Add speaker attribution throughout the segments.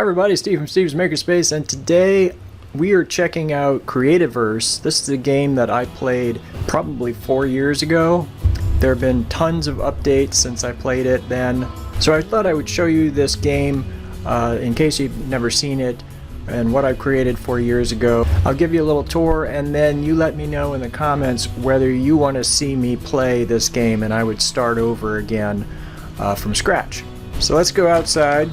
Speaker 1: everybody, Steve from Steve's Makerspace, and today we are checking out Creativerse. This is a game that I played probably 4 years ago. There have been tons of updates since I played it then. So I thought I would show you this game in case you've never seen it and what I created 4 years ago. I'll give you a little tour and then you let me know in the comments whether you want to see me play this game and I would start over again from scratch. So let's go outside.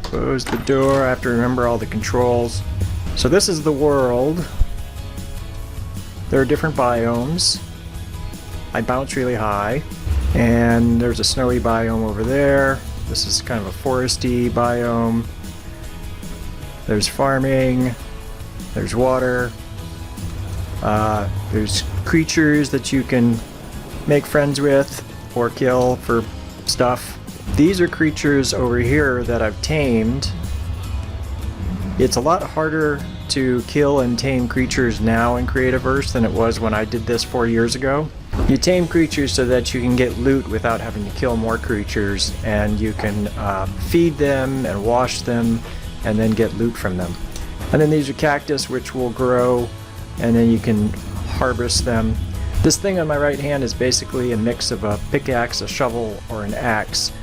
Speaker 1: Close the door. I have to remember all the controls. So this is the world. There are different biomes. I bounce really high. And there's a snowy biome over there. This is kind of a foresty biome. There's farming. There's water. There's creatures that you can make friends with or kill for stuff. These are creatures over here that I've tamed. It's a lot harder to kill and tame creatures now in Creativerse than it was when I did this 4 years ago. You tame creatures so that you can get loot without having to kill more creatures, and you can feed them and wash them and then get loot from them. And then these are cactus, which will grow, and then you can harvest them. This thing on my right hand is basically a mix of a pickaxe, a shovel, or an axe.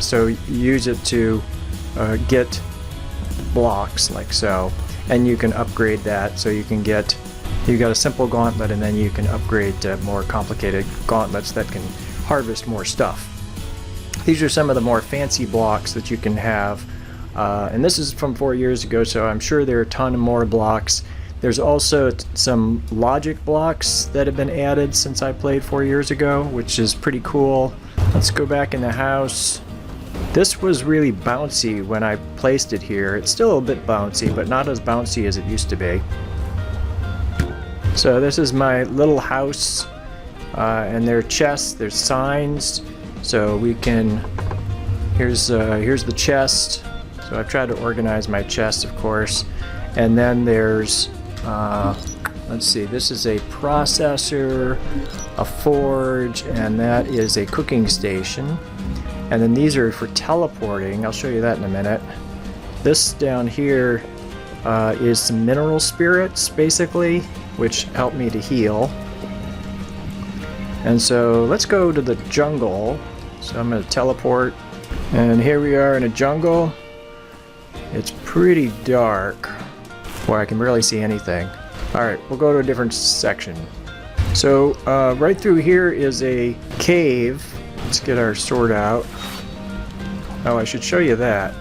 Speaker 1: So you use it to get blocks like so, and you can upgrade that. So you can get, you got a simple gauntlet and then you can upgrade to more complicated gauntlets that can harvest more stuff. These are some of the more fancy blocks that you can have, and this is from 4 years ago, so I'm sure there are a ton more blocks. There's also some logic blocks that have been added since I played 4 years ago, which is pretty cool. Let's go back in the house. This was really bouncy when I placed it here. It's still a bit bouncy, but not as bouncy as it used to be. So this is my little house, and there are chests, there's signs, so we can, here's the chest. So I've tried to organize my chest, of course. And then there's, let's see, this is a processor, a forge, and that is a cooking station. And then these are for teleporting. I'll show you that in a minute. This down here is some mineral spirits, basically, which help me to heal. And so let's go to the jungle. So I'm going to teleport. And here we are in a jungle. It's pretty dark, where I can barely see anything. Alright, we'll go to a different section. So right through here is a cave. Let's get our sword out. Oh, I should show you that.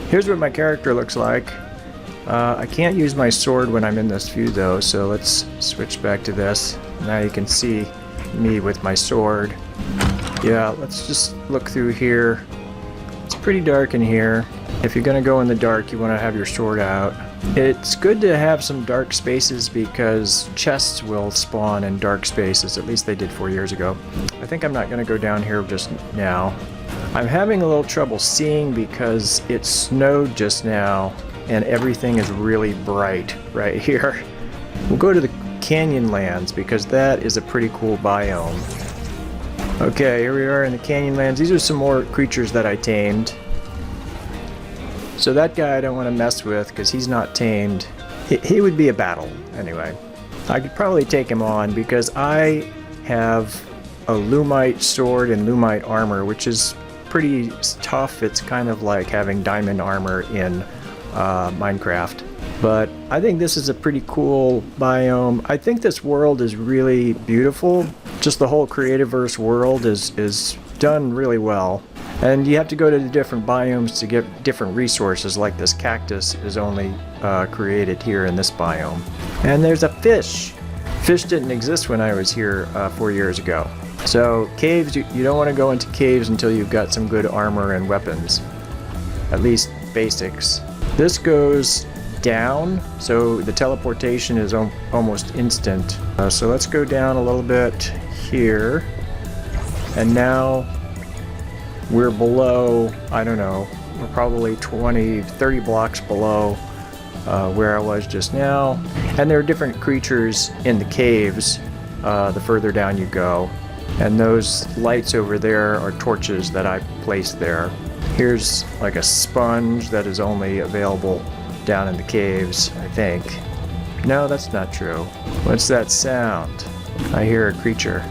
Speaker 1: Here's what my character looks like. I can't use my sword when I'm in this view though, so let's switch back to this. Now you can see me with my sword. Yeah, let's just look through here. It's pretty dark in here. If you're going to go in the dark, you want to have your sword out. It's good to have some dark spaces because chests will spawn in dark spaces, at least they did 4 years ago. I think I'm not going to go down here just now. I'm having a little trouble seeing because it snowed just now and everything is really bright right here. We'll go to the Canyonlands because that is a pretty cool biome. Okay, here we are in the Canyonlands. These are some more creatures that I tamed. So that guy I don't want to mess with because he's not tamed. He would be a battle anyway. I could probably take him on because I have a Lumite sword and Lumite armor, which is pretty tough. It's kind of like having diamond armor in Minecraft. But I think this is a pretty cool biome. I think this world is really beautiful. Just the whole Creativerse world is done really well. And you have to go to the different biomes to get different resources, like this cactus is only created here in this biome. And there's a fish. Fish didn't exist when I was here 4 years ago. So caves, you don't want to go into caves until you've got some good armor and weapons. At least basics. This goes down, so the teleportation is almost instant. So let's go down a little bit here. And now we're below, I don't know, we're probably 20, 30 blocks below where I was just now. And there are different creatures in the caves the further down you go. And those lights over there are torches that I placed there. Here's like a sponge that is only available down in the caves, I think. No, that's not true. What's that sound? I hear a creature.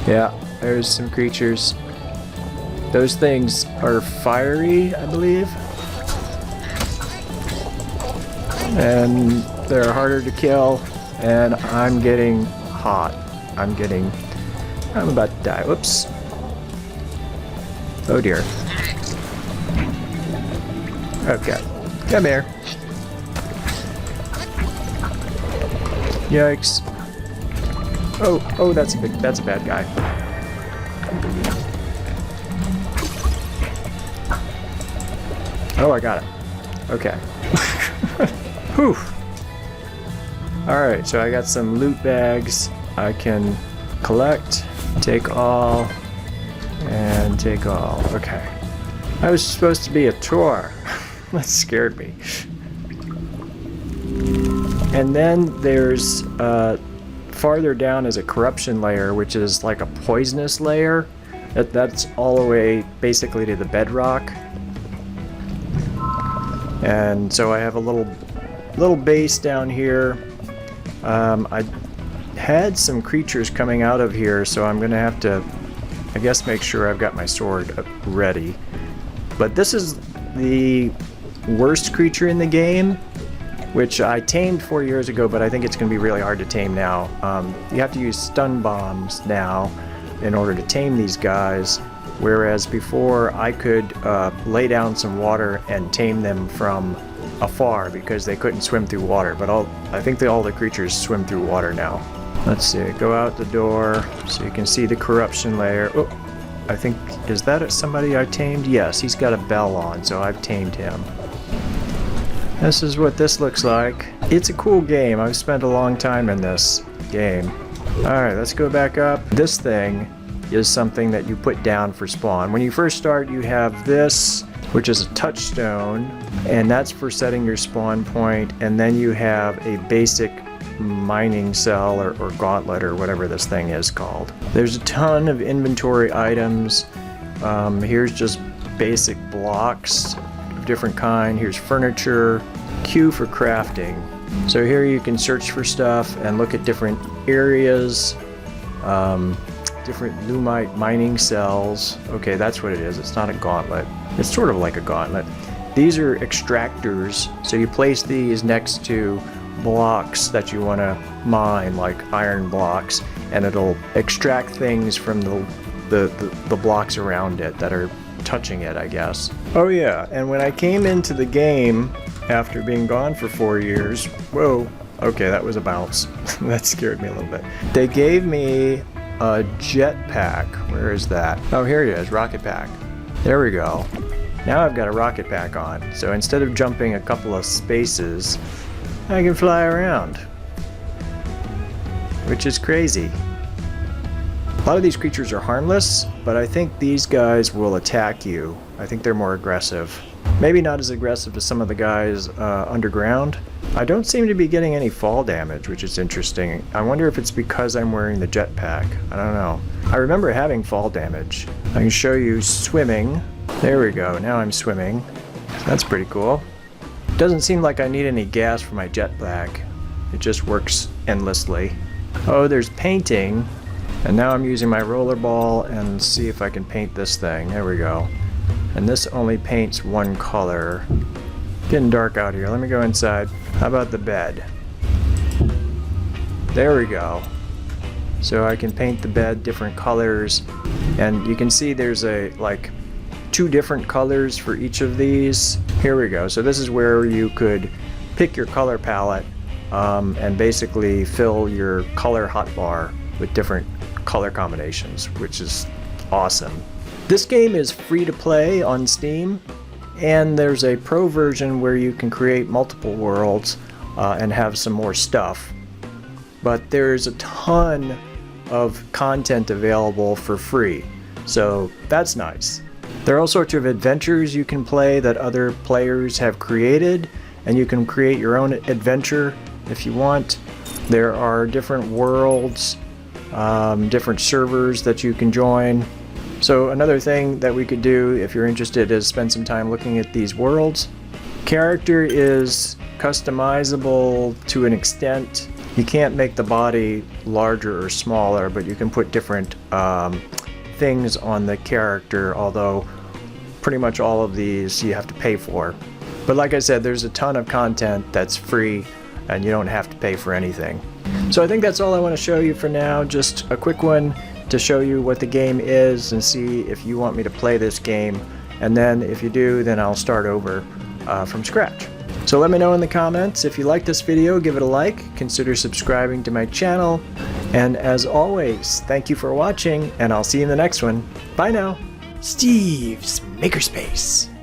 Speaker 1: Yeah, there's some creatures. Those things are fiery, I believe. And they're harder to kill, and I'm getting hot. I'm about to die. Whoops. Oh dear. Okay, come here. Yikes. Oh, that's a bad guy. Oh, I got it. Okay. Whew. Alright, so I got some loot bags I can collect, take all, and take all. Okay. I was supposed to be a tour. That scared me. And then there's farther down is a corruption layer, which is like a poisonous layer. That's all the way basically to the bedrock. And so I have a little base down here. I had some creatures coming out of here, so I'm gonna have to, I guess, make sure I've got my sword ready. But this is the worst creature in the game, which I tamed 4 years ago, but I think it's gonna be really hard to tame now. You have to use stun bombs now in order to tame these guys, whereas before I could lay down some water and tame them from afar because they couldn't swim through water. But I think all the creatures swim through water now. Let's see, go out the door so you can see the corruption layer. Oh, I think, is that somebody I tamed? Yes, he's got a bell on, so I've tamed him. This is what this looks like. It's a cool game. I've spent a long time in this game. Alright, let's go back up. This thing is something that you put down for spawn. When you first start, you have this, which is a touchstone, and that's for setting your spawn point, and then you have a basic mining cell or gauntlet or whatever this thing is called. There's a ton of inventory items. Here's just basic blocks of different kind. Here's furniture, Q for crafting. So here you can search for stuff and look at different areas, different Lumite mining cells. Okay, that's what it is. It's not a gauntlet. It's sort of like a gauntlet. These are extractors, so you place these next to blocks that you want to mine, like iron blocks, and it'll extract things from the blocks around it that are touching it, I guess. Oh yeah, and when I came into the game after being gone for 4 years, whoa, okay, that was a bounce. That scared me a little bit. They gave me a jetpack. Where is that? Oh, here it is, rocket pack. There we go. Now I've got a rocket pack on, so instead of jumping a couple of spaces, I can fly around, which is crazy. A lot of these creatures are harmless, but I think these guys will attack you. I think they're more aggressive. Maybe not as aggressive as some of the guys underground. I don't seem to be getting any fall damage, which is interesting. I wonder if it's because I'm wearing the jetpack. I don't know. I remember having fall damage. I can show you swimming. There we go, now I'm swimming. That's pretty cool. Doesn't seem like I need any gas for my jetpack. It just works endlessly. Oh, there's painting. And now I'm using my rollerball and see if I can paint this thing. There we go. And this only paints one color. Getting dark out here. Let me go inside. How about the bed? There we go. So I can paint the bed different colors. And you can see there's like 2 different colors for each of these. Here we go. So this is where you could pick your color palette and basically fill your color hotbar with different color combinations, which is awesome. This game is free to play on Steam, and there's a pro version where you can create multiple worlds and have some more stuff. But there's a ton of content available for free, so that's nice. There are all sorts of adventures you can play that other players have created, and you can create your own adventure if you want. There are different worlds, different servers that you can join. So another thing that we could do if you're interested is spend some time looking at these worlds. Character is customizable to an extent. You can't make the body larger or smaller, but you can put different things on the character, although pretty much all of these you have to pay for. But like I said, there's a ton of content that's free and you don't have to pay for anything. So I think that's all I want to show you for now. Just a quick one to show you what the game is and see if you want me to play this game. And then if you do, then I'll start over from scratch. So let me know in the comments. If you like this video, give it a like, consider subscribing to my channel. And as always, thank you for watching, and I'll see you in the next one. Bye now. Steve's Makerspace.